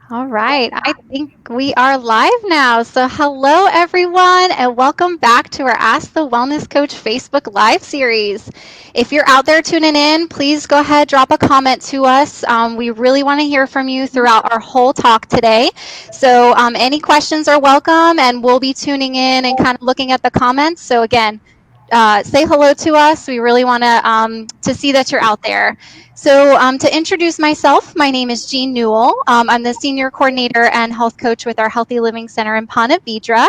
All right, I think we are live now. So, hello everyone, and welcome back to our Ask the Wellness Coach Facebook Live series. If you're out there tuning in, please go ahead, drop a comment to us. We really want to hear from you throughout our whole talk today. So, any questions are welcome, and we'll be tuning in and kind of looking at the comments. So, again, say hello to us. We really want to see that you're out there. So, to introduce myself, my name is Jean Newell. I'm the senior coordinator and health coach with our Healthy Living Center in Ponte Vedra.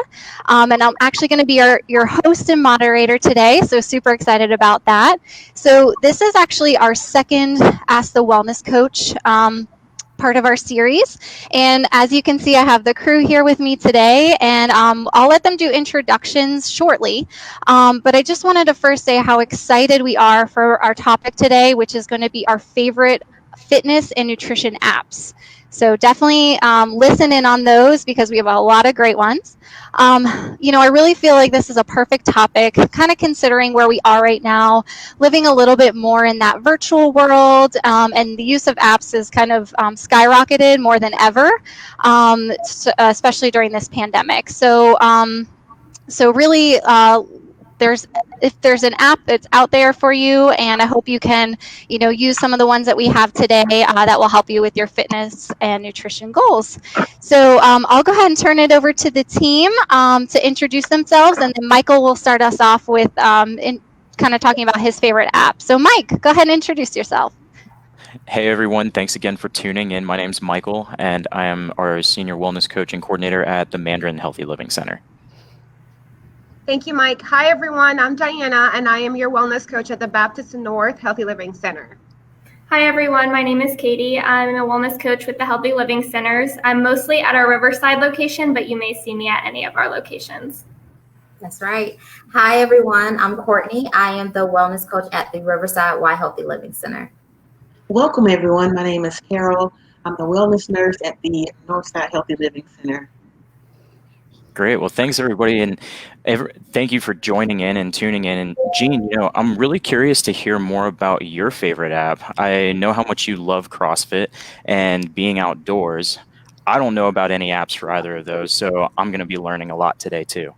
And I'm actually going to be your host and moderator today. So, super excited about that. So, this is actually our second Ask the Wellness Coach. Part of our series. And as you can see, I have the crew here with me today, and I'll let them do introductions shortly. But I just wanted to first say how excited we are for our topic today, which is going to be our favorite fitness and nutrition apps. So definitely listen in on those because we have a lot of great ones. I really feel like this is a perfect topic, kind of considering where we are right now, living a little bit more in that virtual world, and the use of apps is kind of skyrocketed more than ever, especially during this pandemic. So really, there's if there's an app that's out there for you, and I hope you can, use some of the ones that we have today that will help you with your fitness and nutrition goals. So I'll go ahead and turn it over to the team to introduce themselves, and then Michael will start us off with kind of talking about his favorite app. So Mike, go ahead and introduce yourself. Hey everyone, thanks again for tuning in. My name's Michael, and I am our Senior Wellness Coach and Coordinator at the Mandarin Healthy Living Center. Thank you, Mike. Hi, everyone. I'm Diana, and I am your wellness coach at the Baptist North Healthy Living Center. Hi, everyone. My name is Katie. I'm a wellness coach with the Healthy Living Centers. I'm mostly at our Riverside location, but you may see me at any of our locations. That's right. Hi, everyone. I'm Courtney. I am the wellness coach at the Riverside Y Healthy Living Center. Welcome, everyone. My name is Carol. I'm the wellness nurse at the Northside Healthy Living Center. Great. Well, thanks everybody, and thank you for joining in and tuning in. And Jean, I'm really curious to hear more about your favorite app. I know how much you love CrossFit and being outdoors. I don't know about any apps for either of those, so I'm going to be learning a lot today too.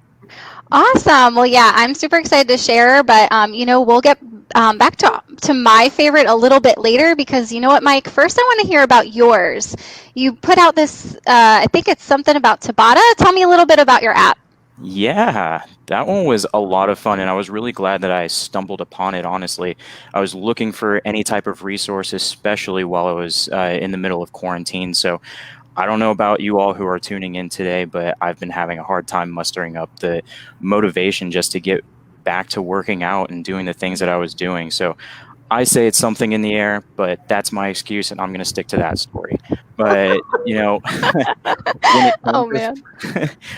Awesome. Well, yeah, I'm super excited to share, but we'll get back to my favorite a little bit later because you know what, Mike? First, I want to hear about yours. You put out this, I think it's something about Tabata. Tell me a little bit about your app. Yeah, that one was a lot of fun, and I was really glad that I stumbled upon it, honestly. I was looking for any type of resource, especially while I was in the middle of quarantine, so I don't know about you all who are tuning in today, but I've been having a hard time mustering up the motivation just to get back to working out and doing the things that I was doing. So I say it's something in the air, but that's my excuse, and I'm going to stick to that story. But, Oh man.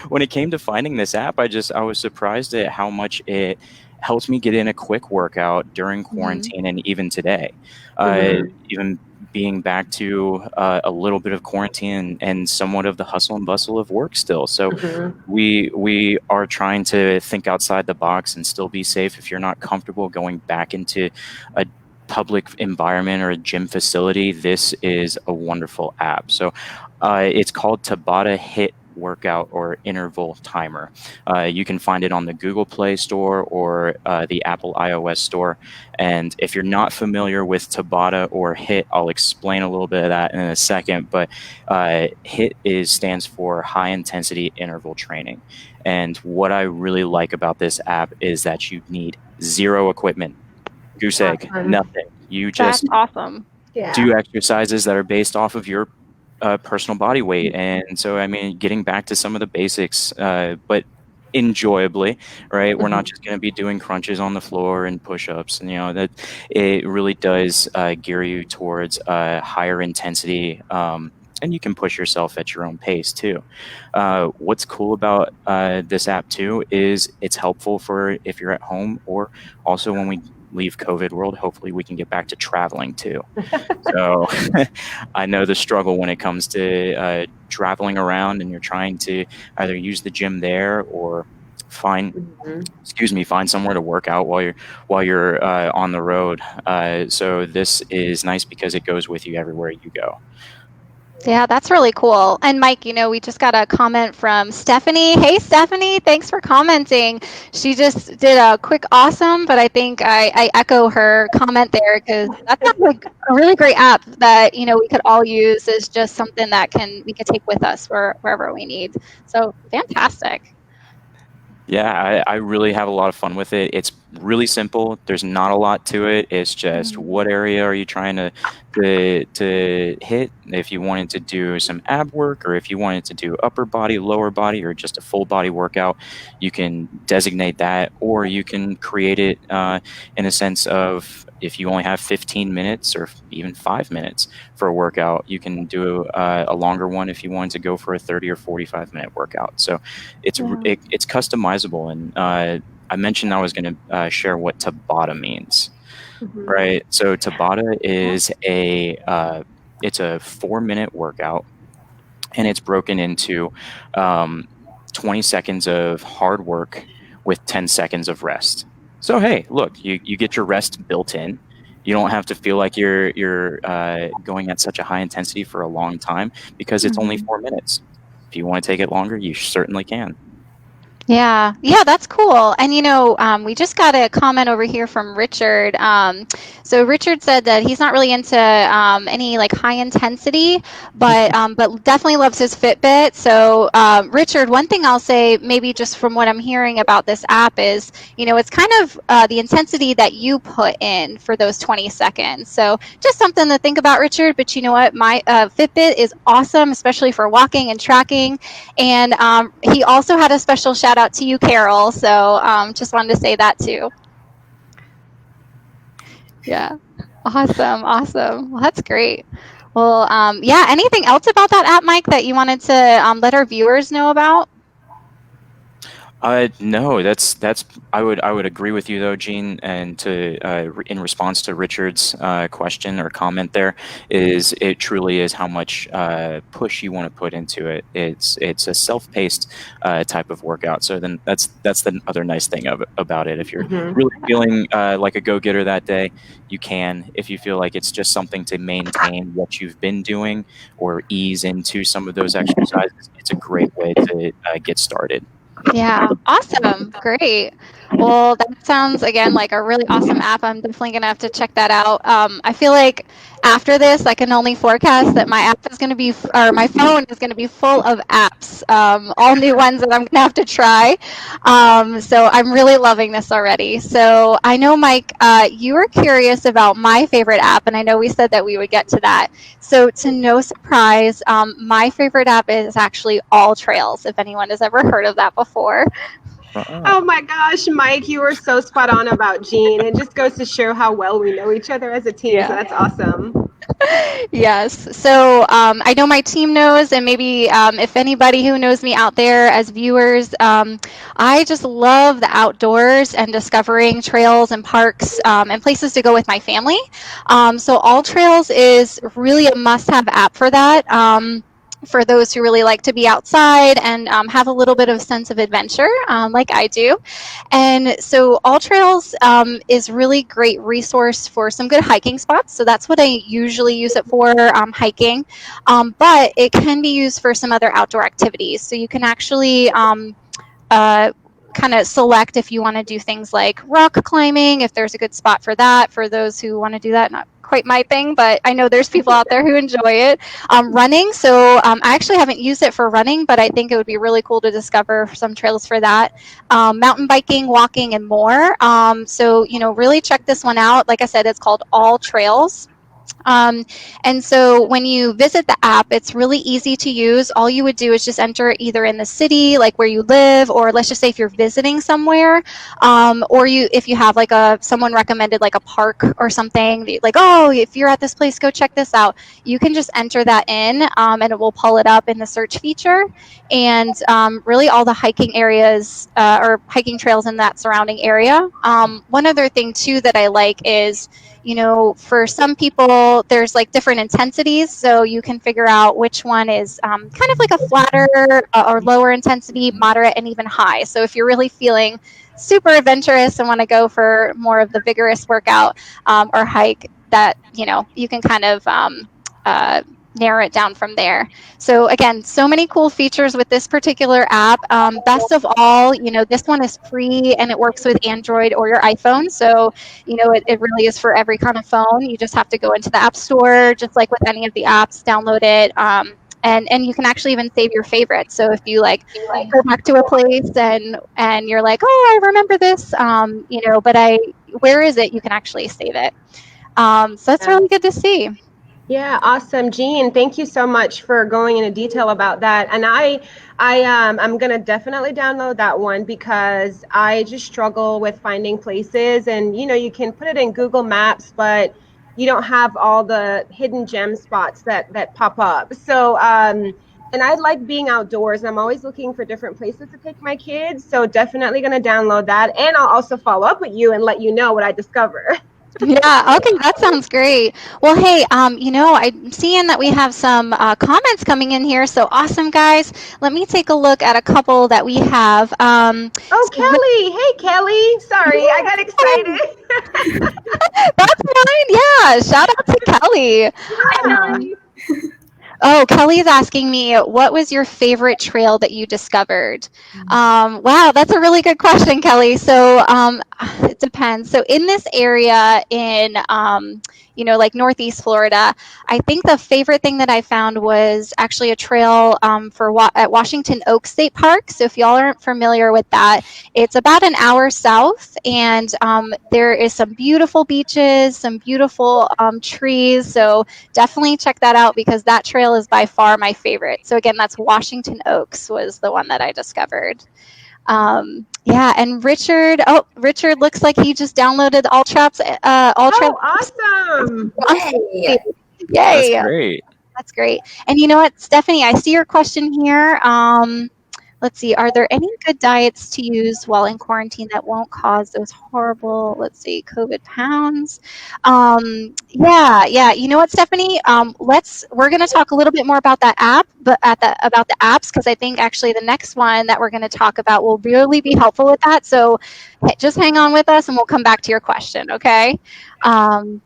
when it came to finding this app, I was surprised at how much it helped me get in a quick workout during quarantine and even today. Even being back to a little bit of quarantine and somewhat of the hustle and bustle of work still. So we are trying to think outside the box and still be safe. If you're not comfortable going back into a public environment or a gym facility, this is a wonderful app. So it's called Tabata HIIT workout or interval timer. You can find it on the Google Play Store or the Apple iOS Store. And if you're not familiar with Tabata or HIIT, I'll explain a little bit of that in a second. But HIIT stands for high intensity interval training. And what I really like about this app is that you need zero equipment, goose egg, nothing. You just awesome. do exercises that are based off of your personal body weight. And so, I mean, getting back to some of the basics, but enjoyably, right? We're not just going to be doing crunches on the floor and push-ups, and that it really does gear you towards higher intensity, and you can push yourself at your own pace too. What's cool about this app too is it's helpful for if you're at home, or also when we leave COVID world, hopefully we can get back to traveling too. So I know the struggle when it comes to traveling around and you're trying to either use the gym there or find somewhere to work out while you're on the road. So this is nice because it goes with you everywhere you go. Yeah, that's really cool. And Mike, we just got a comment from Stephanie. Hey, Stephanie, thanks for commenting. She just did a quick awesome, but I think I echo her comment there because that sounds like a really great app that, we could all use as just something that we could take with us wherever we need. So fantastic. Yeah, I really have a lot of fun with it. It's really simple. There's not a lot to it. It's just what area are you trying to hit? If you wanted to do some ab work, or if you wanted to do upper body, lower body, or just a full body workout, you can designate that, or you can create it in a sense of if you only have 15 minutes or even 5 minutes for a workout, you can do a longer one if you wanted to go for a 30 or 45-minute workout. So it's customizable, and I mentioned I was going to share what Tabata means, right? So Tabata is it's a 4-minute workout, and it's broken into 20 seconds of hard work with 10 seconds of rest. So hey, look, you get your rest built in. You don't have to feel like you're going at such a high intensity for a long time because it's only 4 minutes. If you want to take it longer, you certainly can. Yeah, that's cool. And we just got a comment over here from Richard. So Richard said that he's not really into any like high intensity, but definitely loves his Fitbit. So Richard, one thing I'll say, maybe just from what I'm hearing about this app is, it's kind of the intensity that you put in for those 20 seconds. So just something to think about, Richard. But you know what, my Fitbit is awesome, especially for walking and tracking. And he also had a special shout out to you, Carol. So just wanted to say that too. Yeah. Awesome. Well, that's great. Well, yeah. Anything else about that app, Mike, that you wanted to let our viewers know about? No, that's I would agree with you though, Gene. And in response to Richard's question or comment, there is it truly is how much push you want to put into it. It's a self-paced type of workout. So then that's the other nice thing about it. If you're really feeling like a go-getter that day, you can. If you feel like it's just something to maintain what you've been doing or ease into some of those exercises, it's a great way to get started. Yeah, awesome. Great. Well, that sounds again like a really awesome app. I'm definitely gonna have to check that out. I feel like after this, I can only forecast that my app is gonna be, or my phone is gonna be full of apps, all new ones that I'm gonna have to try. So I'm really loving this already. So I know, Mike, you were curious about my favorite app, and I know we said that we would get to that. So to no surprise, my favorite app is actually AllTrails, if anyone has ever heard of that before. Oh my gosh, Mike, you were so spot on about Gene. It just goes to show how well we know each other as a team. Yeah. So that's awesome. Yes. So I know my team knows, and maybe if anybody who knows me out there as viewers, I just love the outdoors and discovering trails and parks and places to go with my family. So AllTrails is really a must-have app for that. For those who really like to be outside and have a little bit of sense of adventure, like I do. And so AllTrails is really great resource for some good hiking spots. So that's what I usually use it for, hiking. But it can be used for some other outdoor activities. So you can actually kind of select if you want to do things like rock climbing, if there's a good spot for that, for those who want to do that. Not quite my thing, but I know there's people out there who enjoy it. Running, so I actually haven't used it for running, but I think it would be really cool to discover some trails for that. Mountain biking, walking, and more. So, really check this one out. Like I said, it's called AllTrails. And so when you visit the app, it's really easy to use. All you would do is just enter either in the city, like where you live, or let's just say if you're visiting somewhere, or if you have like someone recommended like a park or something, like, oh, if you're at this place, go check this out. You can just enter that in, and it will pull it up in the search feature. And really all the hiking areas or hiking trails in that surrounding area. One other thing too that I like is, for some people, there's like different intensities. So you can figure out which one is kind of like a flatter or lower intensity, moderate, and even high. So if you're really feeling super adventurous and want to go for more of the vigorous workout or hike, that, you can kind of narrow it down from there. So again, so many cool features with this particular app. Best of all, this one is free and it works with Android or your iPhone. So, it really is for every kind of phone. You just have to go into the App Store, just like with any of the apps, download it. And you can actually even save your favorites. So if you go back to a place and you're like, oh, I remember this, but where is it? You can actually save it. So that's really good to see. Yeah, awesome, Jean. Thank you so much for going into detail about that. And I'm gonna definitely download that one because I just struggle with finding places. And you can put it in Google Maps, but you don't have all the hidden gem spots that pop up. So and I like being outdoors. I'm always looking for different places to take my kids. So definitely gonna download that, and I'll also follow up with you and let you know what I discover. Yeah, okay, that sounds great. Well, hey, I'm seeing that we have some comments coming in here. So awesome, guys. Let me take a look at a couple that we have. Oh, Kelly. Hey, Kelly. Sorry, I got excited. That's fine. Yeah, shout out to Kelly. Oh, Kelly's asking me, what was your favorite trail that you discovered? Wow, that's a really good question, Kelly. So it depends. So in this area in, like Northeast Florida, I think the favorite thing that I found was actually a trail at Washington Oak State Park. So if y'all aren't familiar with that, it's about an hour south, and there is some beautiful beaches, some beautiful trees. So definitely check that out because that trail is by far my favorite. So again, that's Washington Oaks was the one that I discovered. Yeah, and Richard looks like he just downloaded AllTrails. Oh, awesome! Yay! Yay! That's great. That's great. And you know what, Stephanie, I see your question here. Let's see, are there any good diets to use while in quarantine that won't cause those horrible, COVID pounds? Yeah. You know what, Stephanie? We're going to talk a little bit more about that app, but about the apps, because I think actually the next one that we're going to talk about will really be helpful with that. So just hang on with us and we'll come back to your question, okay?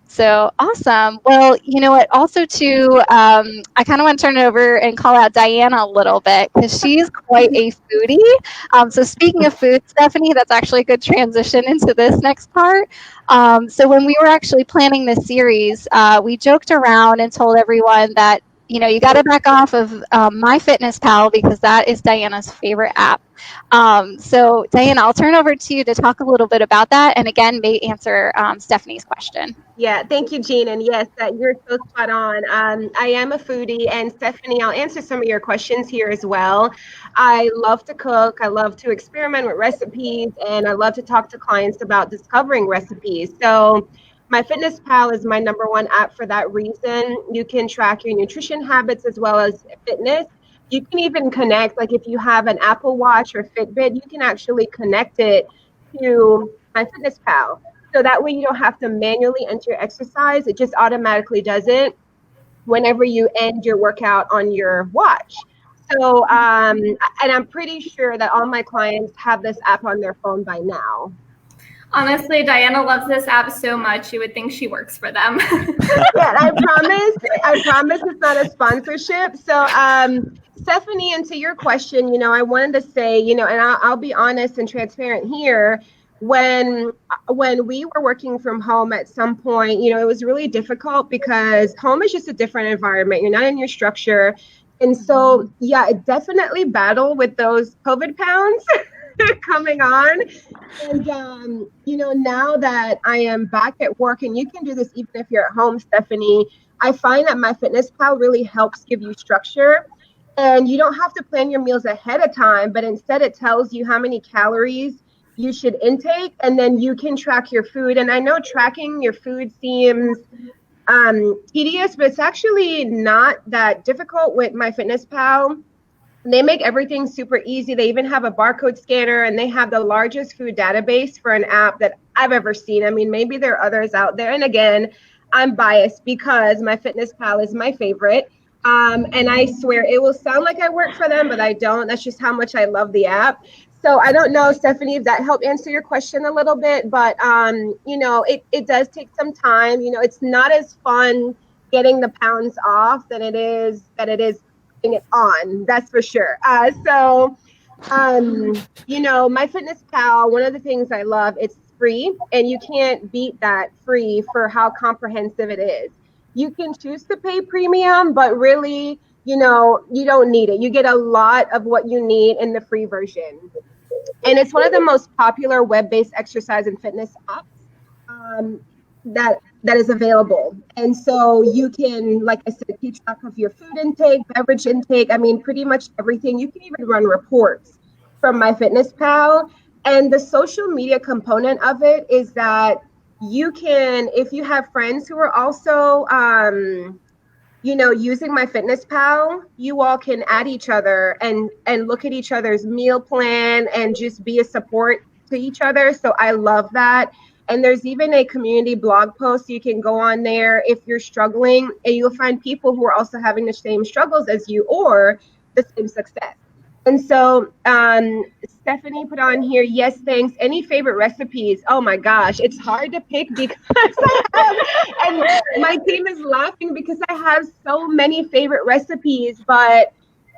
So awesome. Well, you know what? Also, too, I kind of want to turn it over and call out Diana a little bit because she's quite a foodie. So speaking of food, Stephanie, that's actually a good transition into this next part. So when we were actually planning this series, we joked around and told everyone that you got to back off of MyFitnessPal because that is Diana's favorite app. So Diana, I'll turn over to you to talk a little bit about that, and again, may answer Stephanie's question. Yeah, thank you, Jean. And yes, you're so spot on. I am a foodie, and Stephanie, I'll answer some of your questions here as well. I love to cook. I love to experiment with recipes, and I love to talk to clients about discovering recipes. So MyFitnessPal is my number one app for that reason. You can track your nutrition habits as well as fitness. You can even connect, like if you have an Apple Watch or Fitbit, you can actually connect it to MyFitnessPal. So that way you don't have to manually enter your exercise. It just automatically does it whenever you end your workout on your watch. So, and I'm pretty sure that all my clients have this app on their phone by now. Honestly, Diana loves this app so much, you would think she works for them. Yeah, I promise it's not a sponsorship. So, Stephanie, and to your question, I wanted to say, and I'll be honest and transparent here. When we were working from home at some point, it was really difficult because home is just a different environment. You're not in your structure. And so, yeah, it definitely battled with those COVID pounds coming on. And, now that I am back at work, and you can do this even if you're at home, Stephanie, I find that MyFitnessPal really helps give you structure. And you don't have to plan your meals ahead of time, but instead it tells you how many calories you should intake, and then you can track your food. And I know tracking your food seems tedious, but it's actually not that difficult with MyFitnessPal. They make everything super easy. They even have a barcode scanner, and they have the largest food database for an app that I've ever seen. I mean, maybe there are others out there. And again, I'm biased because MyFitnessPal is my favorite. And I swear it will sound like I work for them, but I don't. That's just how much I love the app. So I don't know, Stephanie, if that helped answer your question a little bit, but it does take some time. It's not as fun getting the pounds off than it is putting it on. That's for sure. You know, MyFitnessPal, one of the things I love, it's free, and you can't beat that free for how comprehensive it is. You can choose to pay premium, but really, you know, you don't need it. You get a lot of what you need in the free version. And it's one of the most popular web-based exercise and fitness apps that is available. And so you can, like I said, keep track of your food intake, beverage intake. I mean, pretty much everything. You can even run reports from MyFitnessPal. And the social media component of it is that you can, if you have friends who are also you know, using MyFitnessPal, you all can add each other and look at each other's meal plan and just be a support to each other. So I love that. And there's even a community blog post you can go on there if you're struggling, and you'll find people who are also having the same struggles as you or the same success. And so Stephanie put on here, yes, thanks. Any favorite recipes? Oh my gosh, it's hard to pick because and my team is laughing because I have so many favorite recipes, but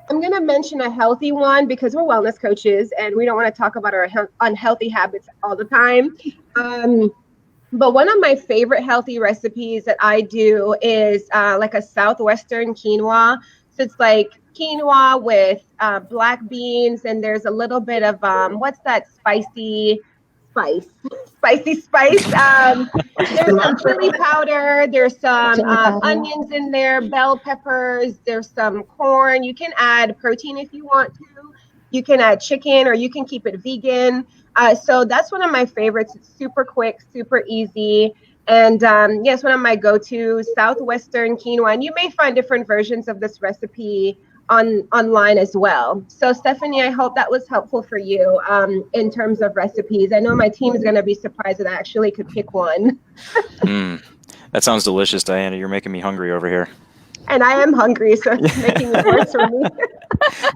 I'm going to mention a healthy one because we're wellness coaches and we don't want to talk about our unhealthy habits all the time. But one of my favorite healthy recipes that I do is like a Southwestern quinoa. So it's like quinoa with black beans, and there's a little bit of what's that spicy spice? Spicy spice. There's some chili powder. There's some onions in there, bell peppers. There's some corn. You can add protein if you want to. You can add chicken, or you can keep it vegan. So that's one of my favorites. It's super quick, super easy. And yes, one of my go-to Southwestern quinoa. And you may find different versions of this recipe online as well. So Stephanie, I hope that was helpful for you in terms of recipes. I know my team is going to be surprised that I actually could pick one. That sounds delicious, Diana. You're making me hungry over here. And I am hungry, so it's making it worse for me.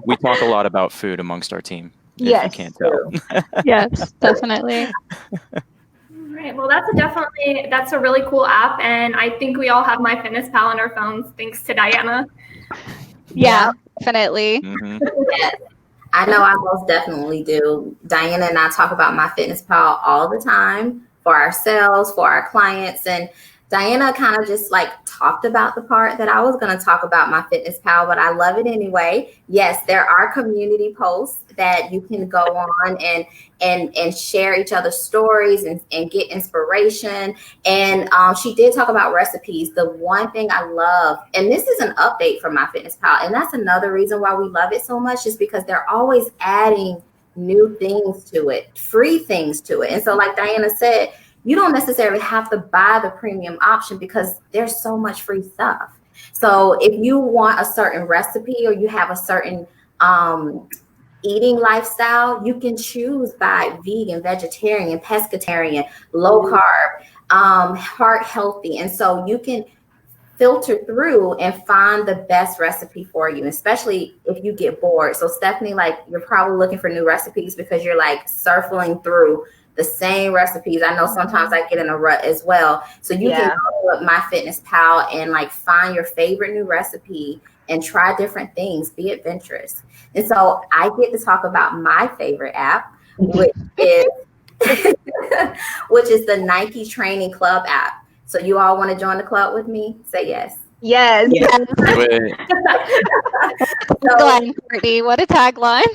We talk a lot about food amongst our team. Yes, if you can't tell. Yes, definitely. Right. Well, that's a really cool app, and I think we all have MyFitnessPal on our phones thanks to Diana. Yeah, definitely. Mm-hmm. Yes, I know I most definitely do. Diana and I talk about MyFitnessPal all the time for ourselves, for our clients, and Diana kind of just like talked about the part that I was going to talk about MyFitnessPal, but I love it anyway. Yes, there are community posts that you can go on and share each other's stories and get inspiration. And she did talk about recipes. The one thing I love, and this is an update from MyFitnessPal, and that's another reason why we love it so much, is because they're always adding new things to it, free things to it. And so like Diana said, you don't necessarily have to buy the premium option because there's so much free stuff. So if you want a certain recipe or you have a certain eating lifestyle, you can choose by vegan, vegetarian, pescatarian, low carb, heart healthy. And so you can filter through and find the best recipe for you, especially if you get bored. So Stephanie, like you're probably looking for new recipes because you're like surfing through the same recipes. I know sometimes I get in a rut as well. So you can go to MyFitnessPal and like find your favorite new recipe and try different things, be adventurous. And so I get to talk about my favorite app, which is which is the Nike Training Club app. So you all want to join the club with me? Say yes. Yes. Tagline, Courtney. What a tagline.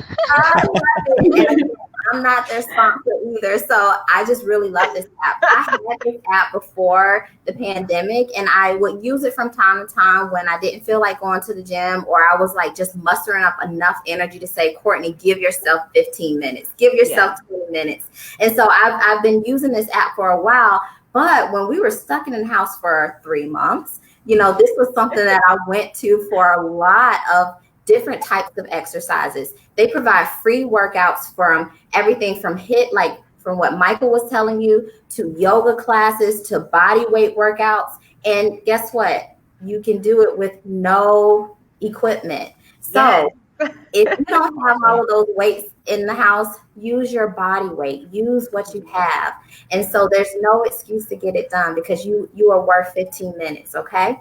I'm not their sponsor either. So I just really love this app. I had this app before the pandemic, and I would use it from time to time when I didn't feel like going to the gym, or I was like just mustering up enough energy to say, Courtney, give yourself 15 minutes, give yourself 20 minutes. And so I've been using this app for a while. But when we were stuck in the house for 3 months, you know, this was something that I went to for a lot of different types of exercises. They provide free workouts from everything from HIIT, like from what Michael was telling you, to yoga classes, to body weight workouts. And guess what? You can do it with no equipment. So if you don't have all of those weights in the house, use your body weight, use what you have. And so there's no excuse to get it done because you are worth 15 minutes. Okay.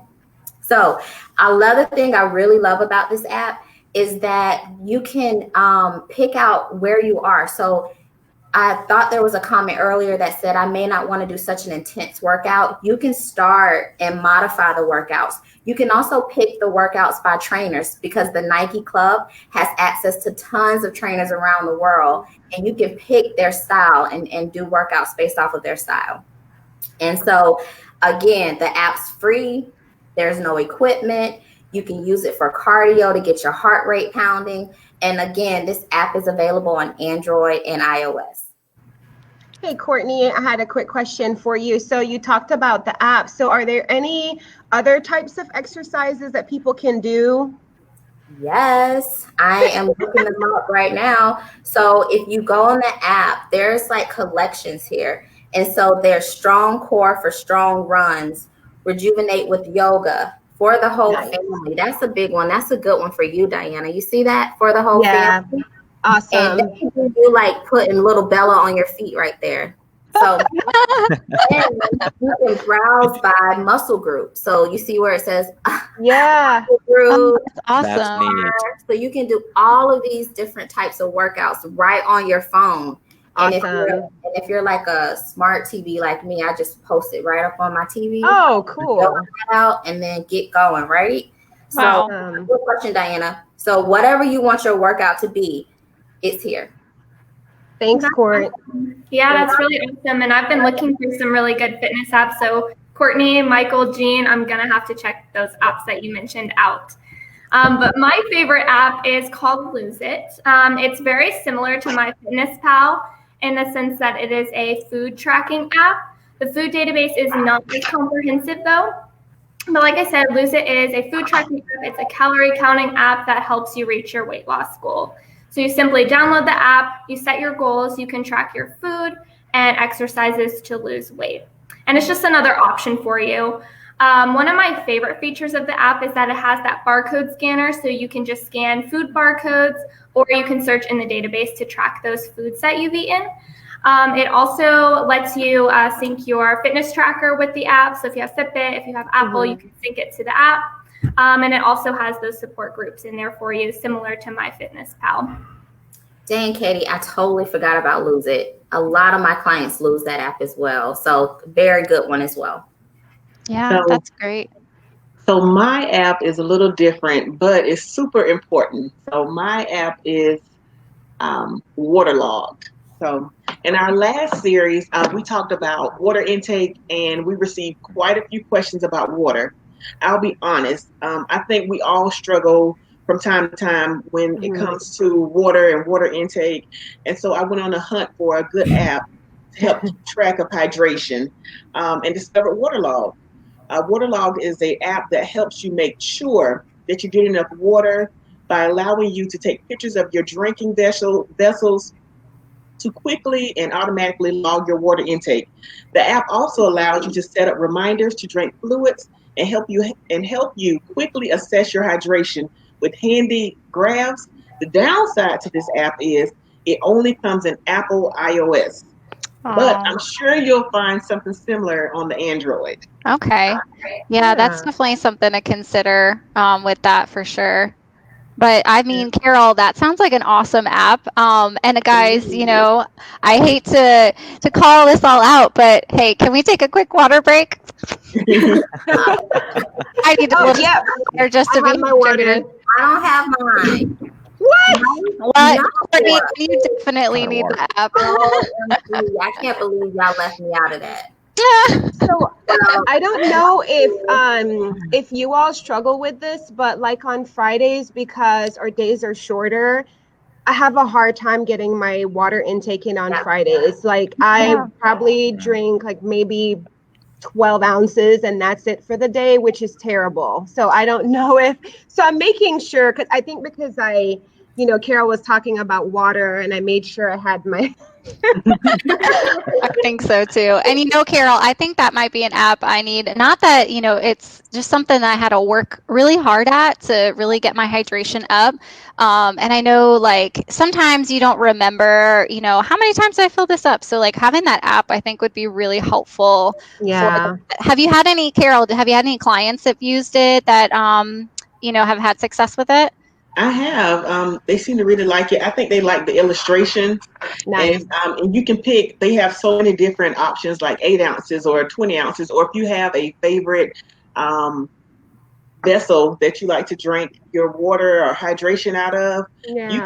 So another thing I really love about this app is that you can pick out where you are. So I thought there was a comment earlier that said, I may not want to do such an intense workout. You can start and modify the workouts. You can also pick the workouts by trainers, because the Nike Club has access to tons of trainers around the world, and you can pick their style and do workouts based off of their style. And so again, the app's free. There's no equipment. You can use it for cardio to get your heart rate pounding. And again, this app is available on Android and iOS. Hey, Courtney, I had a quick question for you. So you talked about the app. So are there any other types of exercises that people can do? Yes, I am looking them up right now. So if you go on the app, there's like collections here. And so there's strong core for strong runs, rejuvenate with yoga for the whole family. That's a big one. That's a good one for you, Diana. You see that? For the whole family? Awesome. And then you can do like putting little Bella on your feet right there. So and you can browse by muscle group. So you see where it says muscle group. That's awesome. That's neat. So you can do all of these different types of workouts right on your phone. And if you're like a smart TV like me, I just post it right up on my TV. Oh, cool. Go out and then get going, right? Wow. So good question, Diana. So whatever you want your workout to be, it's here. Thanks, Court. Yeah, that's really awesome. And I've been looking for some really good fitness apps. So Courtney, Michael, Jean, I'm going to have to check those apps that you mentioned out. But my favorite app is called Lose It. It's very similar to MyFitnessPal in the sense that it is a food tracking app. The food database is not as comprehensive though. But like I said, Lose It is a food tracking app. It's a calorie counting app that helps you reach your weight loss goal. So you simply download the app, you set your goals, you can track your food and exercises to lose weight. And it's just another option for you. One of my favorite features of the app is that it has that barcode scanner, so you can just scan food barcodes, or you can search in the database to track those foods that you've eaten. It also lets you sync your fitness tracker with the app. So if you have Fitbit, if you have Apple, you can sync it to the app. And it also has those support groups in there for you, similar to MyFitnessPal. Dang, Katie, I totally forgot about Lose It. A lot of my clients lose that app as well. So very good one as well. Yeah, that's great. So my app is a little different, but it's super important. So my app is Waterlogged. So in our last series, we talked about water intake, and we received quite a few questions about water. I'll be honest. I think we all struggle from time to time when it comes to water and water intake. And so I went on a hunt for a good app to help keep track of hydration and discovered Waterlogged. Waterlogged is an app that helps you make sure that you get enough water by allowing you to take pictures of your drinking vessels to quickly and automatically log your water intake. The app also allows you to set up reminders to drink fluids and help you quickly assess your hydration with handy graphs. The downside to this app is it only comes in Apple iOS, but I'm sure you'll find something similar on the Android. Okay. Yeah, that's definitely something to consider with that for sure. But I mean, Carol, that sounds like an awesome app. And guys, you know, I hate to call this all out, but hey, can we take a quick water break? I need to water just to be my water. I don't have mine. What? Courtney, you definitely need the app. I can't believe y'all left me out of that. So I don't know if you all struggle with this, but like on Fridays, because our days are shorter, I have a hard time getting my water intake in on Fridays. Like I probably drink like maybe 12 ounces and that's it for the day, which is terrible. So I don't know so I'm making sure, because I think because I Carol was talking about water, and I made sure I had my. I think so too. And Carol, I think that might be an app I need. Not that, it's just something that I had to work really hard at to really get my hydration up. And I know like sometimes you don't remember, how many times I fill this up. So like having that app I think would be really helpful. Yeah. Have you had any, Carol, have you had any clients that used it that, have had success with it? I have. They seem to really like it. I think they like the illustration. Nice. And you can pick, they have so many different options like 8 ounces or 20 ounces, or if you have a favorite vessel that you like to drink your water or hydration out of, you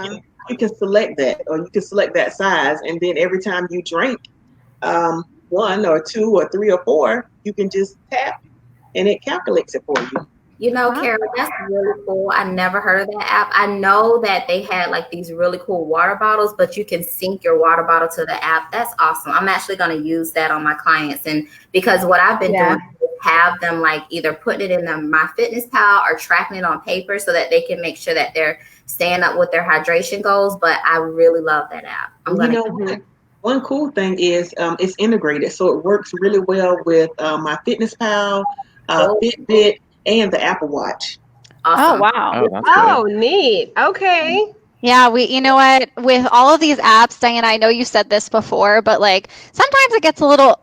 can select that, or you can select that size. And then every time you drink 1 or 2 or 3 or 4, you can just tap and it calculates it for you. Carol, that's really cool. I never heard of that app. I know that they had like these really cool water bottles, but you can sync your water bottle to the app. That's awesome. I'm actually going to use that on my clients. And because what I've been doing is have them like either putting it in the MyFitnessPal or tracking it on paper so that they can make sure that they're staying up with their hydration goals. But I really love that app. One cool thing is it's integrated. So it works really well with MyFitnessPal, Fitbit, and the Apple Watch. Awesome. Oh, wow. Oh, neat. Okay. Yeah, you know what, with all of these apps, Diana, I know you said this before, but like sometimes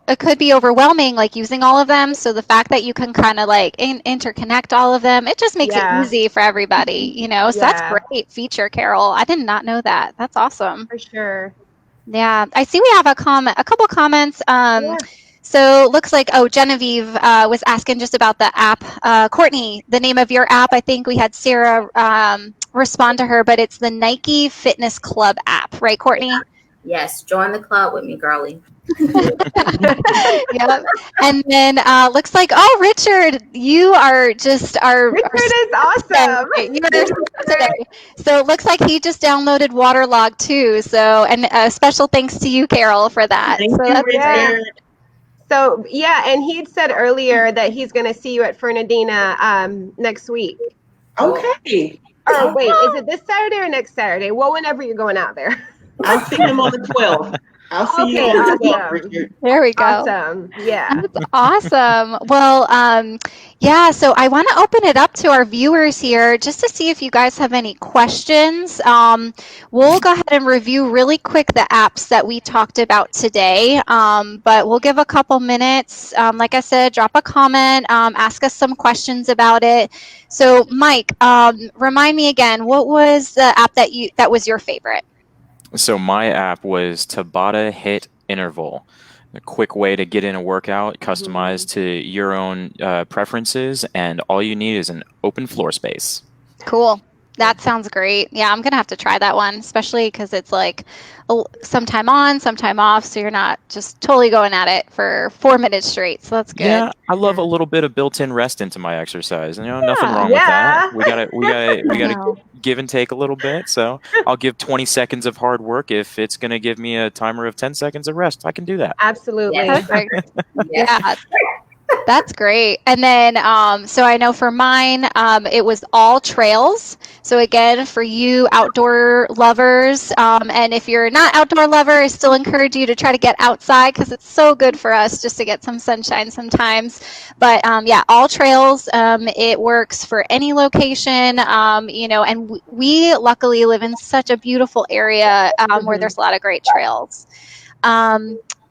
it could be overwhelming, like using all of them. So the fact that you can kind of like interconnect all of them, it just makes it easy for everybody, So that's a great feature, Carol. I did not know that. That's awesome. For sure. Yeah, I see we have a couple comments. So looks like, Genevieve was asking just about the app. Courtney, the name of your app, I think we had Sarah respond to her, but it's the Nike Fitness Club app, right, Courtney? Yes, join the club with me, girly. Yep. And then looks like, Richard, you are just Richard is awesome. So it looks like he just downloaded Waterlogged too. So, and special thanks to you, Carol, for that. Thank you, Richard. So, and he'd said earlier that he's going to see you at Fernandina next week. Okay. Oh, wait, is it this Saturday or next Saturday? Well, whenever you're going out there. I'll see him on the 12th. I'll see you on the 12th, Richard. There we go. Awesome. Yeah. That's awesome. Well, so I want to open it up to our viewers here just to see if you guys have any questions. We'll go ahead and review really quick the apps that we talked about today, but we'll give a couple minutes. Like I said, drop a comment, ask us some questions about it. So, Mike, remind me again, what was the app that was your favorite? So my app was Tabata HIIT Interval. A quick way to get in a workout, customized to your own preferences, and all you need is an open floor space. Cool. That sounds great. Yeah, I'm going to have to try that one, especially because it's like sometime on, sometime off, so you're not just totally going at it for 4 minutes straight. So that's good. Yeah, I love a little bit of built-in rest into my exercise. Nothing wrong with that. We gotta give and take a little bit. So I'll give 20 seconds of hard work. If it's going to give me a timer of 10 seconds of rest, I can do that. Absolutely. Perfect. Yeah. That's great. And then, so I know for mine, it was AllTrails. So again, for you outdoor lovers, and if you're not outdoor lover, I still encourage you to try to get outside because it's so good for us just to get some sunshine sometimes. But AllTrails, it works for any location, and we luckily live in such a beautiful area where there's a lot of great trails.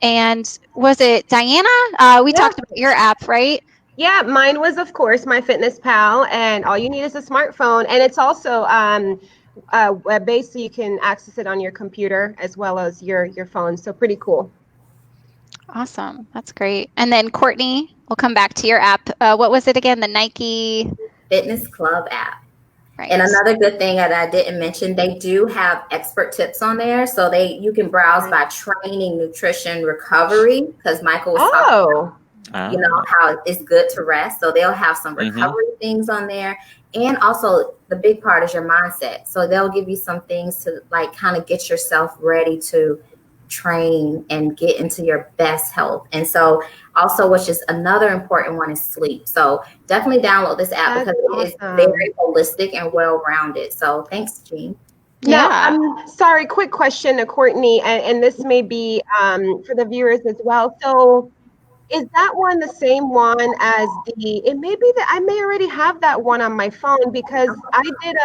And was it Diana? We talked about your app, right? Yeah, mine was, of course, MyFitnessPal, and all you need is a smartphone. And it's also web-based, so you can access it on your computer as well as your phone. So pretty cool. Awesome. That's great. And then Courtney, we'll come back to your app. What was it again? The Nike Fitness Club app. Right. And another good thing that I didn't mention, they do have expert tips on there. So you can browse by training, nutrition, recovery, because Michael was talking about, how it's good to rest. So they'll have some recovery things on there. And also the big part is your mindset. So they'll give you some things to like kind of get yourself ready to train and get into your best health. And so also, which is another important one, is sleep. So definitely download this app because it is very holistic and well-rounded. So thanks, Jean. Now, Yeah. I'm sorry, quick question to Courtney, and this may be for the viewers as well. So, is that one the same one as it may be that I may already have that one on my phone because I did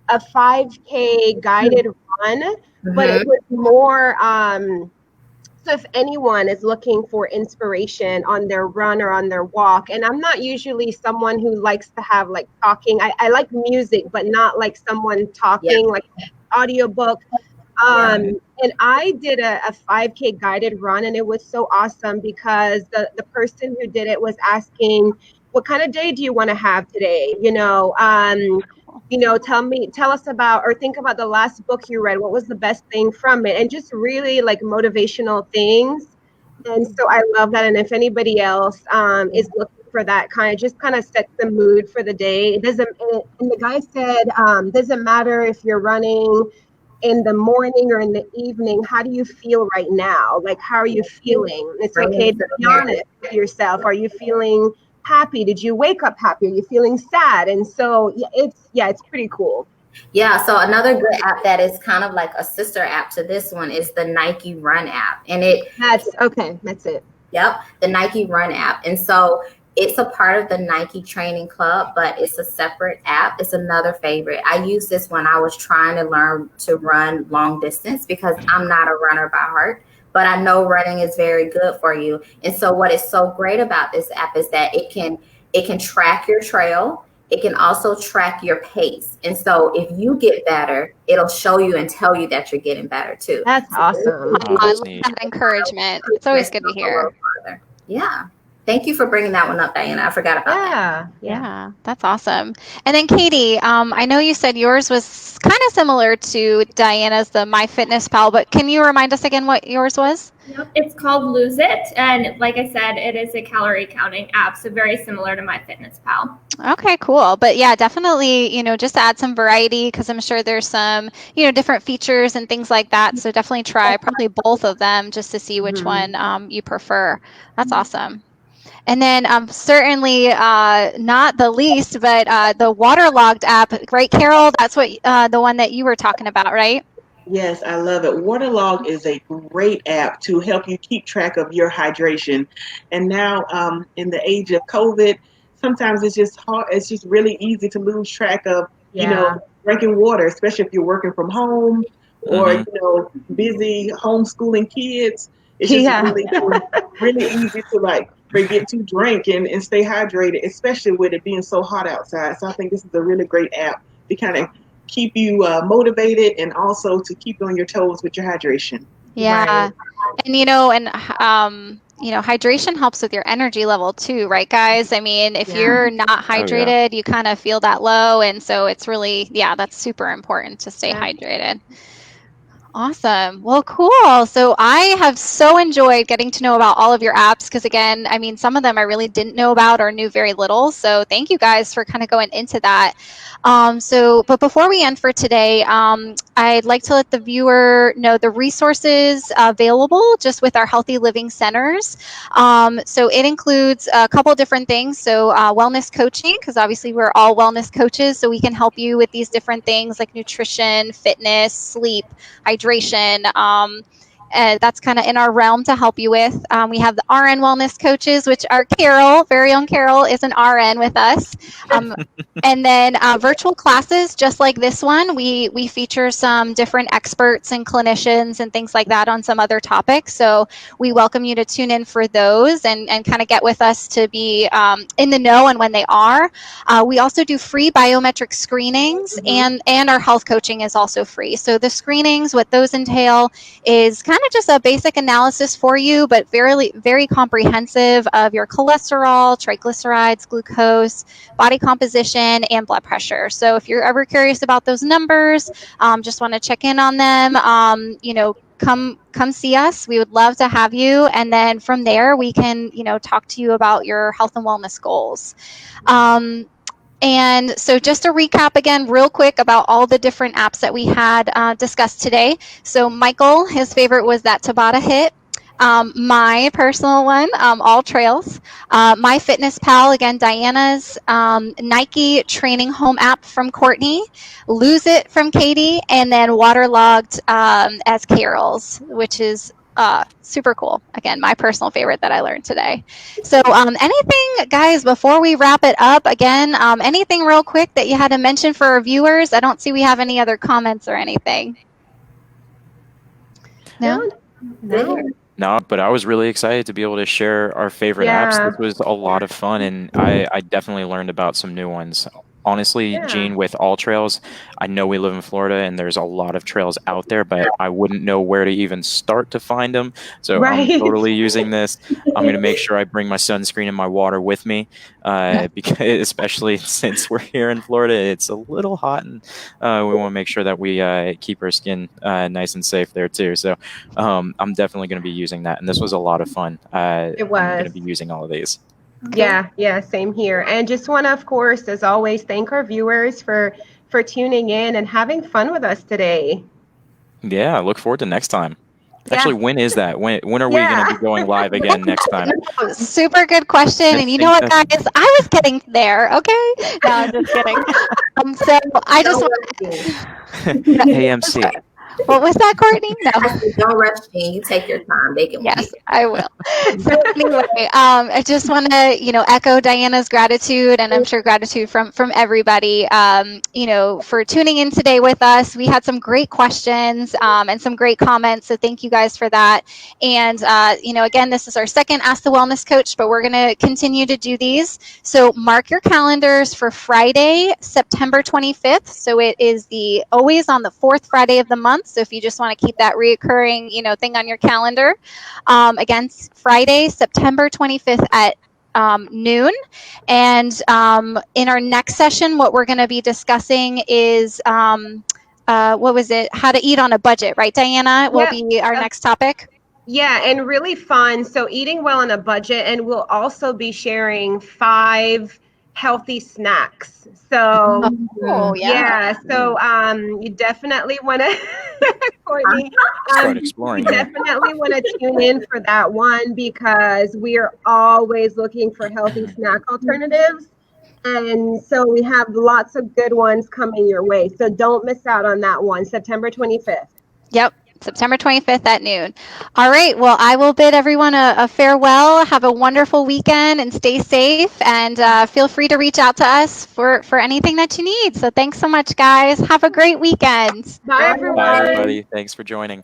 a 5K guided run, but it Mm-hmm. was more so if anyone is looking for inspiration on their run or on their walk, and I'm not usually someone who likes to have like talking. I like music, but not like someone Yeah. talking, like audiobook. And I did a 5K guided run, and it was so awesome because the person who did it was asking, what kind of day do you want to have today? Tell us about, or think about the last book you read. What was the best thing from it? And just really like motivational things. And so I love that. And if anybody else is looking for that just kind of sets the mood for the day. It doesn't, and the guy said, doesn't matter if you're running in the morning or in the evening, how do you feel right now? Like, how are you feeling? It's okay to be honest with yourself. Are you feeling happy? Did you wake up happy? Are you feeling sad? And so it's pretty cool. Yeah, so another good app that is kind of like a sister app to this one is the Nike Run app. And that's it. Yep, the Nike Run app. And so it's a part of the Nike Training Club, but it's a separate app. It's another favorite. I used this when I was trying to learn to run long distance because I'm not a runner by heart, but I know running is very good for you. And so what is so great about this app is that it can track your trail. It can also track your pace. And so if you get better, it'll show you and tell you that you're getting better too. That's awesome. I love that encouragement. It's always good to hear. Yeah. Thank you for bringing that one up, Diana. I forgot about that. Yeah, that's awesome. And then Katie, I know you said yours was kind of similar to Diana's, the MyFitnessPal, but can you remind us again what yours was? Yep, it's called Lose It, and like I said, it is a calorie counting app, so very similar to MyFitnessPal. Okay, cool. But yeah, definitely, just to add some variety because I'm sure there's some, different features and things like that. So definitely try probably both of them just to see which one you prefer. That's awesome. And then certainly not the least, but the Waterlogged app, right, Carol? That's what the one that you were talking about, right? Yes, I love it. Waterlog is a great app to help you keep track of your hydration. And now, in the age of COVID, sometimes it's just hard. It's just really easy to lose track of, drinking water, especially if you're working from home or, busy homeschooling kids. It's just really easy to forget to drink and stay hydrated, especially with it being so hot outside. So I think this is a really great app to kind of keep you motivated and also to keep you on your toes with your hydration. Yeah. Right. And hydration helps with your energy level too, right, guys? I mean, if you're not hydrated, you kind of feel that low. And so it's really, that's super important to stay hydrated. Awesome. Well, cool. So I have so enjoyed getting to know about all of your apps because, again, I mean, some of them I really didn't know about or knew very little. So thank you guys for kind of going into that. But before we end for today, I'd like to let the viewer know the resources available just with our Healthy Living Centers. So it includes a couple different things. So wellness coaching, because obviously we're all wellness coaches, so we can help you with these different things like nutrition, fitness, sleep, hydration. That's kind of in our realm to help you with. We have the RN wellness coaches, which are Carol, very own Carol, is an RN with us. And then virtual classes, just like this one, we feature some different experts and clinicians and things like that on some other topics. So we welcome you to tune in for those and kind of get with us to be in the know and when they are. We also do free biometric screenings, and our health coaching is also free. So the screenings, what those entail is kind of just a basic analysis for you, but very, very comprehensive of your cholesterol, triglycerides, glucose, body composition, and blood pressure. So if you're ever curious about those numbers, just want to check in on them, come see us. We would love to have you. And then from there, we can, talk to you about your health and wellness goals. And so just to recap again real quick about all the different apps that we had discussed today. So Michael, his favorite was that Tabata HIIT. My personal one, AllTrails. MyFitnessPal, again, Diana's. Nike Training Home app from Courtney. Lose It from Katie. And then Waterlogged as Carol's, which is super cool. Again, my personal favorite that I learned today. So anything, guys, before we wrap it up, again, anything real quick that you had to mention for our viewers? I don't see we have any other comments or anything. No? No, but I was really excited to be able to share our favorite apps. This was a lot of fun, and I definitely learned about some new ones. Honestly, Gene, with AllTrails, I know we live in Florida, and there's a lot of trails out there, but I wouldn't know where to even start to find them. So I'm totally using this. I'm going to make sure I bring my sunscreen and my water with me, because especially since we're here in Florida, it's a little hot, and we want to make sure that we keep our skin nice and safe there too. So I'm definitely going to be using that, and this was a lot of fun. It was. I'm going to be using all of these. Okay. Yeah, same here. And just want to, of course, as always, thank our viewers for tuning in and having fun with us today. Yeah, I look forward to next time. Actually, when is that? When are we going to be going live again next time? Super good question. And you know what, guys? I was getting there, okay? No, I'm just kidding. So I just want AMC. What was that, Courtney? No. Don't rush, Gene. You take your time. They can wait. I will. So anyway, I just want to, echo Diana's gratitude, and I'm sure gratitude from everybody, for tuning in today with us. We had some great questions and some great comments, so thank you guys for that. And, again, this is our second Ask the Wellness Coach, but we're going to continue to do these. So mark your calendars for Friday, September 25th. So it is always on the fourth Friday of the month. So if you just want to keep that reoccurring, thing on your calendar, again, Friday, September 25th at noon. And in our next session, what we're going to be discussing is, what was it? How to eat on a budget, right, Diana? Will be our next topic. Yeah, and really fun. So eating well on a budget, and we'll also be sharing 5 healthy snacks. So so you definitely want to Courtney, start exploring. You definitely want to tune in for that one, because we are always looking for healthy snack alternatives, and so we have lots of good ones coming your way. So don't miss out on that one, September 25th. Yep. September 25th at noon. All right. Well, I will bid everyone a farewell. Have a wonderful weekend and stay safe. And feel free to reach out to us for anything that you need. So thanks so much, guys. Have a great weekend. Bye, everyone. Bye, everybody. Thanks for joining.